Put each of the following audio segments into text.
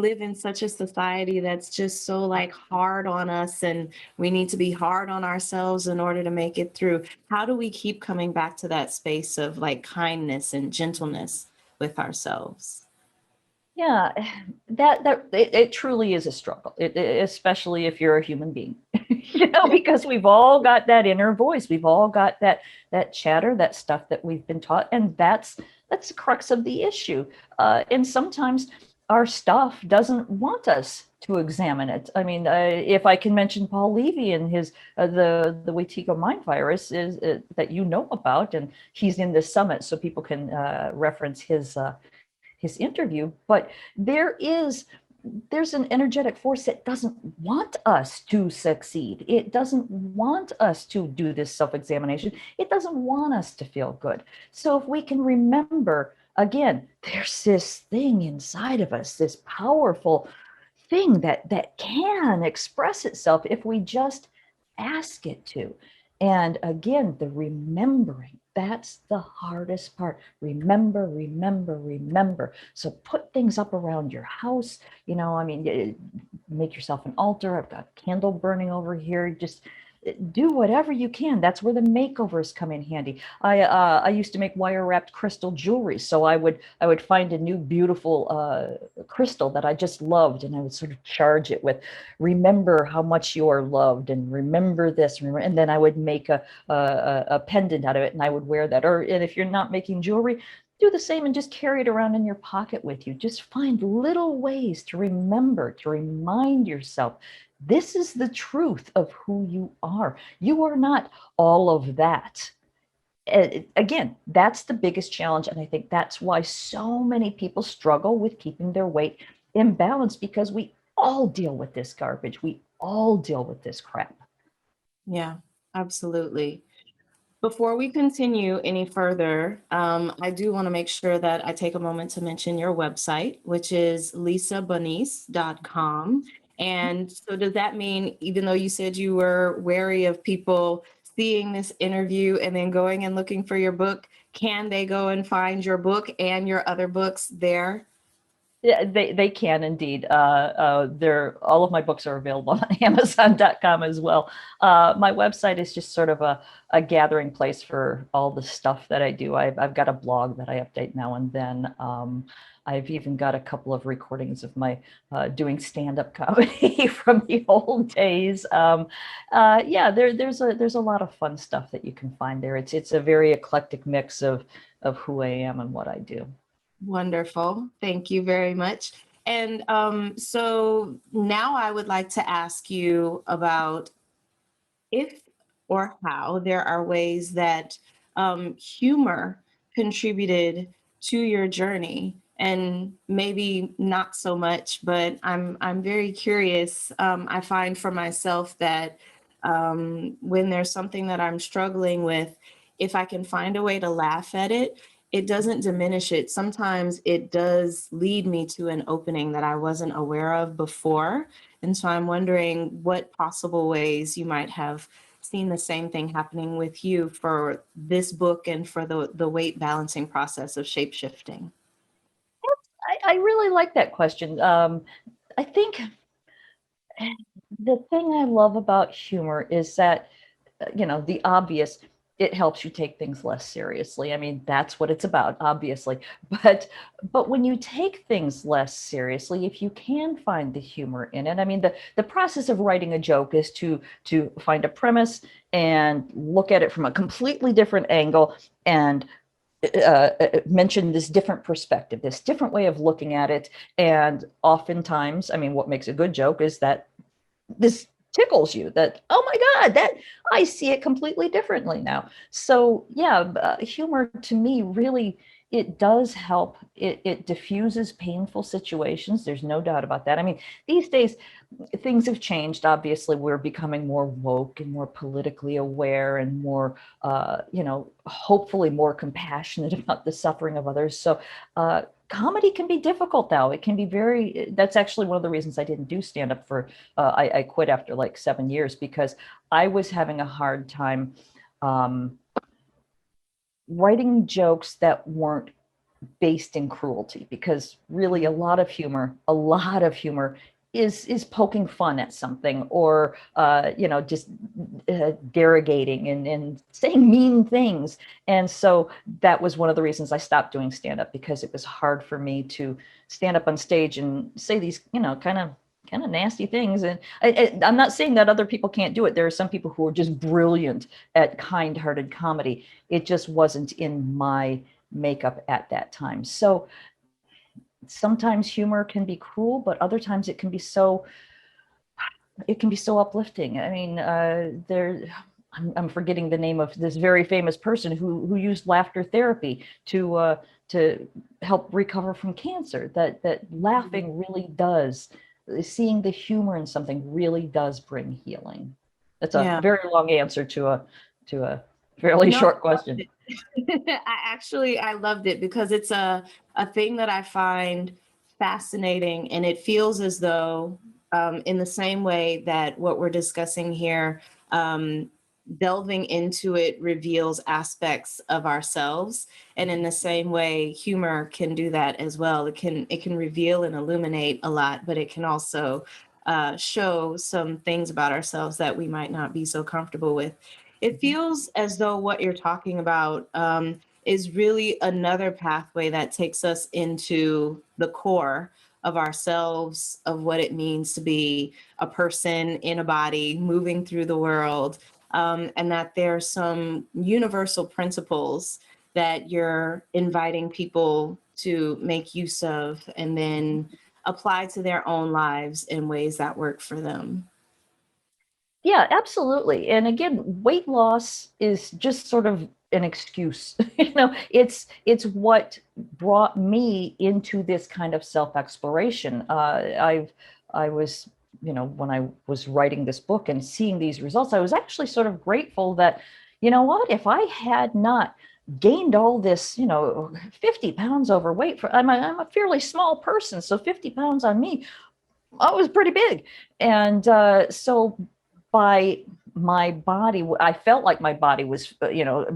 live in such a society that's just so like hard on us, and we need to be hard on ourselves in order to make it through. How do we keep coming back to that space of like kindness and gentleness with ourselves? Yeah, it truly is a struggle, especially if you're a human being, because we've all got that inner voice, we've all got that chatter, that stuff that we've been taught, and that's the crux of the issue. And sometimes our stuff doesn't want us to examine it. I mean, if I can mention Paul Levy and his the Wetiko mind virus is that you know about, and he's in this summit, so people can reference his interview. But there's an energetic force that doesn't want us to succeed. It doesn't want us to do this self-examination. It doesn't want us to feel good. So if we can remember, again, there's this thing inside of us, this powerful thing that can express itself if we just ask it to. And again, the remembering, that's the hardest part. Remember, remember, remember. So put things up around your house. I mean, make yourself an altar. I've got a candle burning over here. Just do whatever you can. That's where the makeovers come in handy. I used to make wire wrapped crystal jewelry, so I would find a new beautiful crystal that I just loved, and I would sort of charge it with, remember how much you are loved, and remember this, remember, and then I would make a pendant out of it, and I would wear that. And if you're not making jewelry, do the same and just carry it around in your pocket with you. Just find little ways to remember, to remind yourself this is the truth of who you are. You are not all of that. Again, that's the biggest challenge. And I think that's why so many people struggle with keeping their weight in balance, because we all deal with this garbage. We all deal with this crap. Yeah, absolutely. Before we continue any further, I do want to make sure that I take a moment to mention your website, which is lisabonnice.com. And so does that mean, even though you said you were wary of people seeing this interview and then going and looking for your book, can they go and find your book and your other books there? Yeah, they can indeed. They're all of my books are available on Amazon.com as well. My website is just sort of a gathering place for all the stuff that I do. I've got a blog that I update now and then. I've even got a couple of recordings of my doing stand-up comedy from the old days. Yeah, there's a lot of fun stuff that you can find there. It's a very eclectic mix of who I am and what I do. Wonderful. Thank you very much. And so now I would like to ask you about if or how there are ways that humor contributed to your journey, and maybe not so much, but I'm very curious. I find for myself that when there's something that I'm struggling with, if I can find a way to laugh at it, it doesn't diminish it. Sometimes it does lead me to an opening that I wasn't aware of before. And so I'm wondering what possible ways you might have seen the same thing happening with you for this book and for the weight balancing process of shape shifting. I really like that question. I think the thing I love about humor is that, the obvious, it helps you take things less seriously. I mean, that's what it's about, obviously. But but when you take things less seriously, if you can find the humor in it, I mean, the process of writing a joke is to find a premise and look at it from a completely different angle and mention this different perspective, this different way of looking at it. And oftentimes, I mean, what makes a good joke is that this tickles you, that, oh my God, that I see it completely differently now. So yeah, humor to me really, it does help. It diffuses painful situations. There's no doubt about that. I mean, these days things have changed. Obviously, we're becoming more woke and more politically aware and more, hopefully more compassionate about the suffering of others. So comedy can be difficult now. It can be that's actually one of the reasons I didn't do stand up I quit after like 7 years, because I was having a hard time writing jokes that weren't based in cruelty, because really a lot of humor is poking fun at something, or just derogating and saying mean things. And so that was one of the reasons I stopped doing stand-up, because it was hard for me to stand up on stage and say these kind of nasty things. And I'm not saying that other people can't do it. There are some people who are just brilliant at kind-hearted comedy. It just wasn't in my makeup at that time. So sometimes humor can be cruel, but other times it can be so uplifting. I mean, I'm forgetting the name of this very famous person who used laughter therapy to help recover from cancer. That laughing really does, seeing the humor in something really does bring healing. That's a Yeah. very long answer to a fairly short question. I loved it, because it's a thing that I find fascinating, and it feels as though, in the same way that what we're discussing here, delving into it reveals aspects of ourselves, and in the same way, humor can do that as well. It can reveal and illuminate a lot, but it can also show some things about ourselves that we might not be so comfortable with. It feels as though what you're talking about is really another pathway that takes us into the core of ourselves, of what it means to be a person in a body, moving through the world, and that there are some universal principles that you're inviting people to make use of and then apply to their own lives in ways that work for them. Yeah, absolutely. And again, weight loss is just sort of an excuse. It's what brought me into this kind of self-exploration. I was, when I was writing this book and seeing these results, I was actually sort of grateful that, you know what, if I had not gained all this, 50 pounds overweight, I'm a fairly small person, so 50 pounds on me, I was pretty big. And so by my body, I felt like my body was,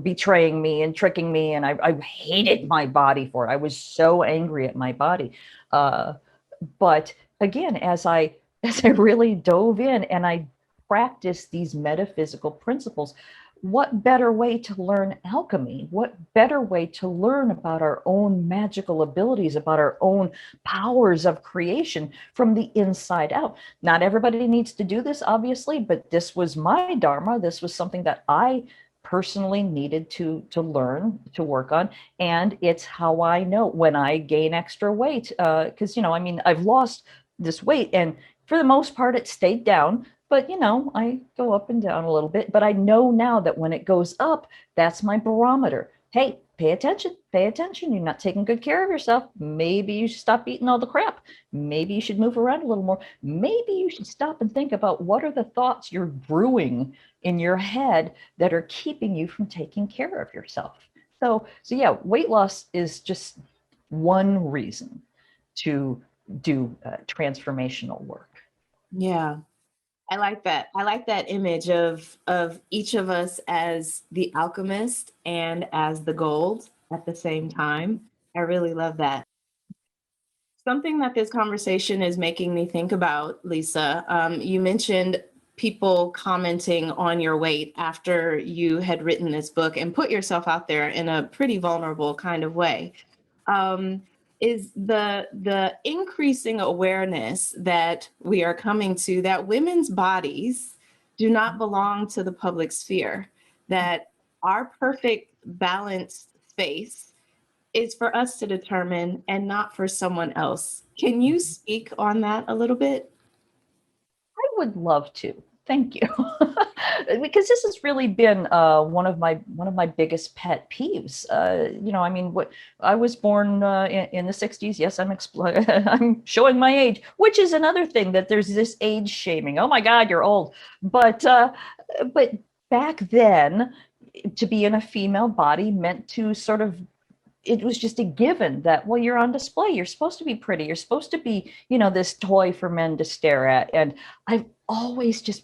betraying me and tricking me. And I hated my body for it. I was so angry at my body. But again, as I really dove in and I practiced these metaphysical principles, what better way to learn alchemy? What better way to learn about our own magical abilities, about our own powers of creation from the inside out? Not everybody needs to do this, obviously, but this was my dharma. This was something that I personally needed to learn, to work on. And it's how I know when I gain extra weight, because I've lost this weight, and for the most part it stayed down, but I go up and down a little bit. But I know now that when it goes up, that's my barometer. Hey, pay attention, you're not taking good care of yourself. Maybe you should stop eating all the crap. Maybe you should move around a little more. Maybe you should stop and think about what are the thoughts you're brewing in your head that are keeping you from taking care of yourself. So yeah, weight loss is just one reason to do transformational work. Yeah. I like that. I like that image of each of us as the alchemist and as the gold at the same time. I really love that. Something that this conversation is making me think about, Lisa, you mentioned people commenting on your weight after you had written this book and put yourself out there in a pretty vulnerable kind of way. Um, is the increasing awareness that we are coming to, that women's bodies do not belong to the public sphere, that our perfect balanced space is for us to determine and not for someone else. Can you speak on that a little bit? I would love to. Thank you. Because this has really been one of my biggest pet peeves. What I was born in the 60s. Yes, I'm showing my age, which is another thing, that there's this age shaming. Oh my God, you're old. But back then, to be in a female body meant to sort of, it was just a given that, well, you're on display, you're supposed to be pretty, you're supposed to be, this toy for men to stare at. And I've always just,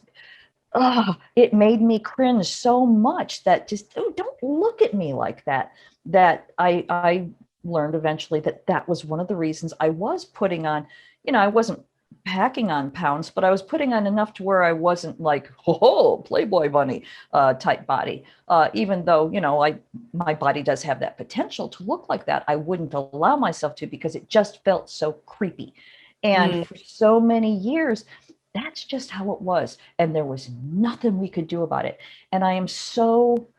it made me cringe so much that just, oh, don't look at me like that. That I learned eventually that that was one of the reasons I was putting on, I wasn't packing on pounds, but I was putting on enough to where I wasn't like, oh, Playboy bunny type body. Even though, my body does have that potential to look like that, I wouldn't allow myself to because it just felt so creepy. And for so many years, that's just how it was. And there was nothing we could do about it. And I am so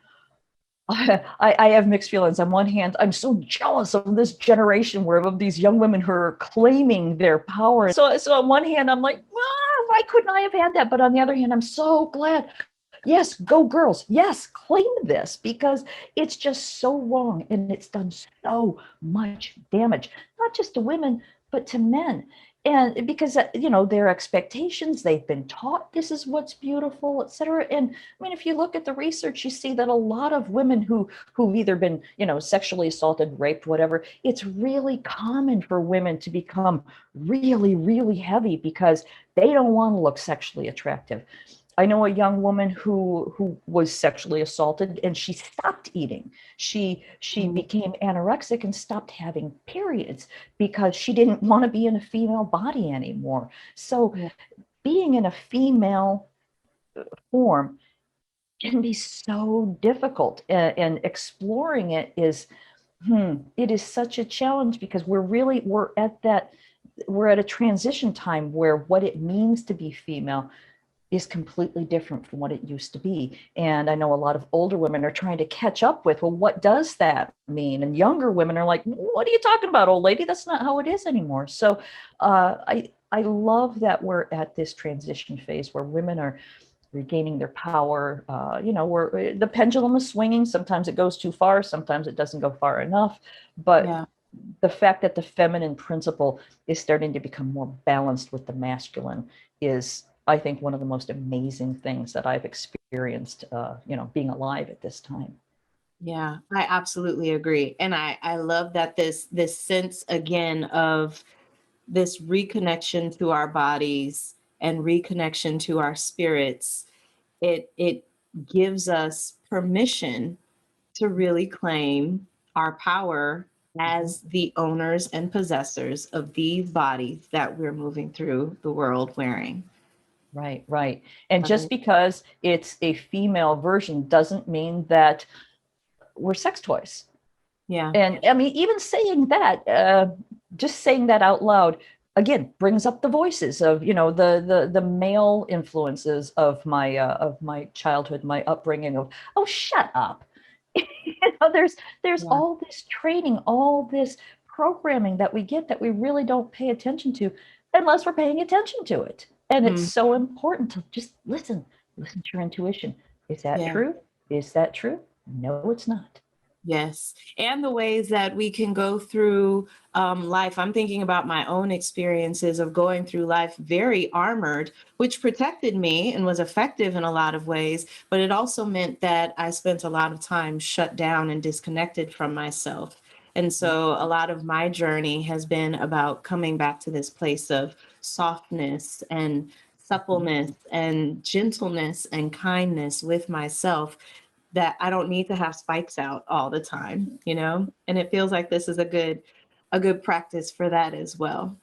I have mixed feelings. On one hand, I'm so jealous of this generation where of these young women who are claiming their power. So on one hand, I'm like, why couldn't I have had that? But on the other hand, I'm so glad. Yes, go girls. Yes, claim this because it's just so wrong and it's done so much damage, not just to women, but to men. And because, their expectations, they've been taught this is what's beautiful, et cetera. And I mean, if you look at the research, you see that a lot of women who've either been, sexually assaulted, raped, whatever, it's really common for women to become really, really heavy because they don't want to look sexually attractive. I know a young woman who was sexually assaulted and she stopped eating. She became anorexic and stopped having periods because she didn't want to be in a female body anymore. So being in a female form can be so difficult, and exploring it is it is such a challenge because we're at a transition time where what it means to be female is completely different from what it used to be. And I know a lot of older women are trying to catch up with, well, what does that mean? And younger women are like, what are you talking about, old lady? That's not how it is anymore. So I love that we're at this transition phase where women are regaining their power. Where the pendulum is swinging. Sometimes it goes too far. Sometimes it doesn't go far enough. But the fact that the feminine principle is starting to become more balanced with the masculine is, I think, one of the most amazing things that I've experienced, being alive at this time. Yeah, I absolutely agree. And I love that this sense again of this reconnection to our bodies and reconnection to our spirits, it gives us permission to really claim our power as the owners and possessors of these bodies that we're moving through the world wearing. Right, right. And just because it's a female version doesn't mean that we're sex toys. Yeah. And I mean, even saying that, just saying that out loud, again, brings up the voices of, the male influences of my childhood, my upbringing of, oh, shut up. There's all this training, all this programming that we get that we really don't pay attention to unless we're paying attention to it. And it's so important to just listen to your intuition. Is that true? Is that true? No, it's not. Yes. And the ways that we can go through life. I'm thinking about my own experiences of going through life very armored, which protected me and was effective in a lot of ways. But it also meant that I spent a lot of time shut down and disconnected from myself. And so a lot of my journey has been about coming back to this place of softness and suppleness and gentleness and kindness with myself, that I don't need to have spikes out all the time, and it feels like this is a good practice for that as well.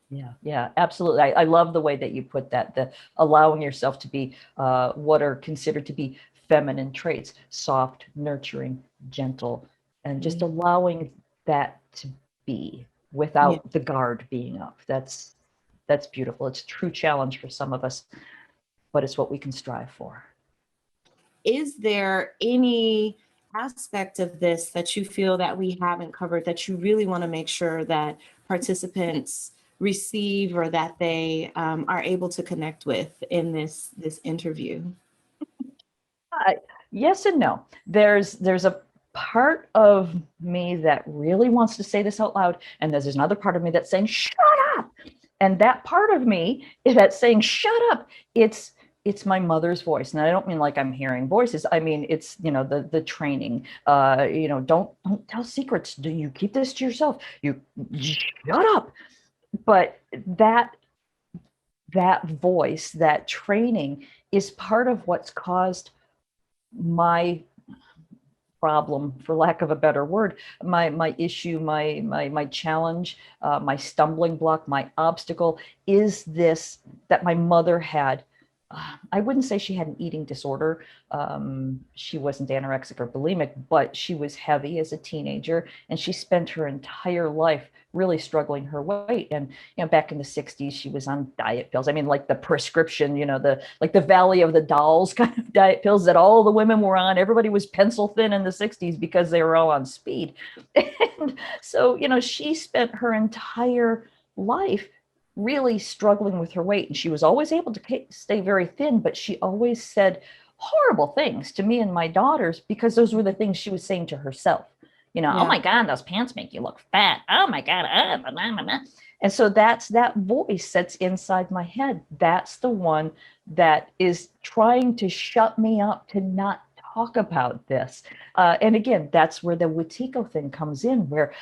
Yeah, absolutely. I love the way that you put that, the allowing yourself to be what are considered to be feminine traits, soft, nurturing, gentle, and just allowing that to be without the guard being up. That's beautiful. It's a true challenge for some of us, but it's what we can strive for. Is there any aspect of this that you feel that we haven't covered that you really want to make sure that participants receive or that they are able to connect with in this interview? Yes and no. There's a part of me that really wants to say this out loud, and there's another part of me that's saying, shut up. And that part of me is that's saying, shut up. It's my mother's voice. And I don't mean like I'm hearing voices. I mean, it's, the training, don't tell secrets. Do you keep this to yourself? You shut up. But that voice, that training is part of what's caused my problem, for lack of a better word, my issue, my challenge, my stumbling block, my obstacle is this, that my mother had. I wouldn't say she had an eating disorder. She wasn't anorexic or bulimic, but she was heavy as a teenager, and she spent her entire life really struggling her weight. And back in the 60s, she was on diet pills. I mean, like the prescription, the Valley of the Dolls kind of diet pills that all the women were on. Everybody was pencil thin in the 60s because they were all on speed. And so, she spent her entire life really struggling with her weight. And she was always able to stay very thin, but she always said horrible things to me and my daughters because those were the things she was saying to herself. Oh my God, those pants make you look fat. Oh my God. And so that's that voice that's inside my head. That's the one that is trying to shut me up to not talk about this. And again, that's where the Wetiko thing comes in, where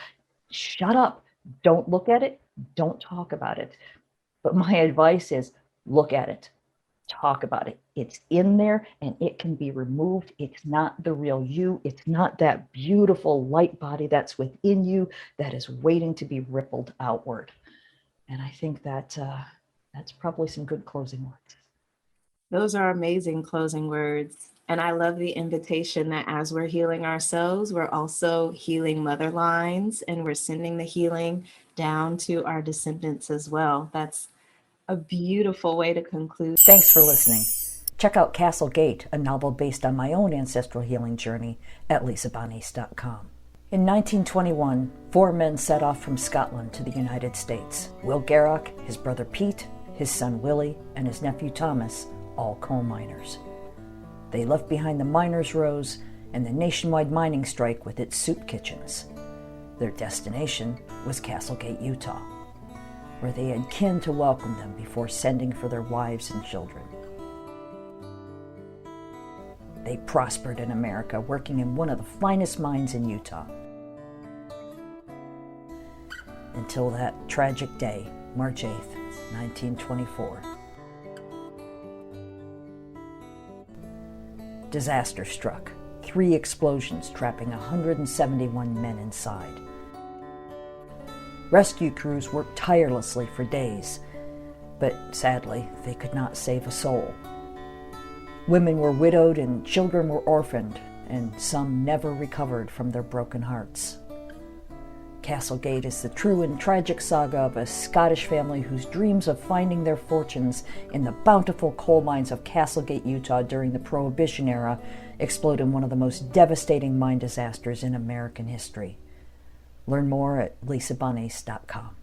shut up, don't look at it, don't talk about it. But my advice is look at it, talk about it. It's in there and it can be removed. It's not the real you. It's not that beautiful light body that's within you that is waiting to be rippled outward. And I think that that's probably some good closing words. Those are amazing closing words. And I love the invitation that as we're healing ourselves, we're also healing mother lines, and we're sending the healing down to our descendants as well. That's a beautiful way to conclude. Thanks for listening. Check out Castle Gate, a novel based on my own ancestral healing journey, at lisabonnice.com. In 1921, 4 men set off from Scotland to the United States. Will Garrock, his brother Pete, his son Willie, and his nephew Thomas, all coal miners. They left behind the miners' rows and the nationwide mining strike with its soup kitchens. Their destination was Castlegate, Utah, where they had kin to welcome them before sending for their wives and children. They prospered in America, working in one of the finest mines in Utah. Until that tragic day, March 8th, 1924. Disaster struck. 3 explosions, trapping 171 men inside. Rescue crews worked tirelessly for days, but sadly, they could not save a soul. Women were widowed and children were orphaned, and some never recovered from their broken hearts. Castlegate is the true and tragic saga of a Scottish family whose dreams of finding their fortunes in the bountiful coal mines of Castlegate, Utah during the Prohibition era explode in one of the most devastating mine disasters in American history. Learn more at lisabonnice.com.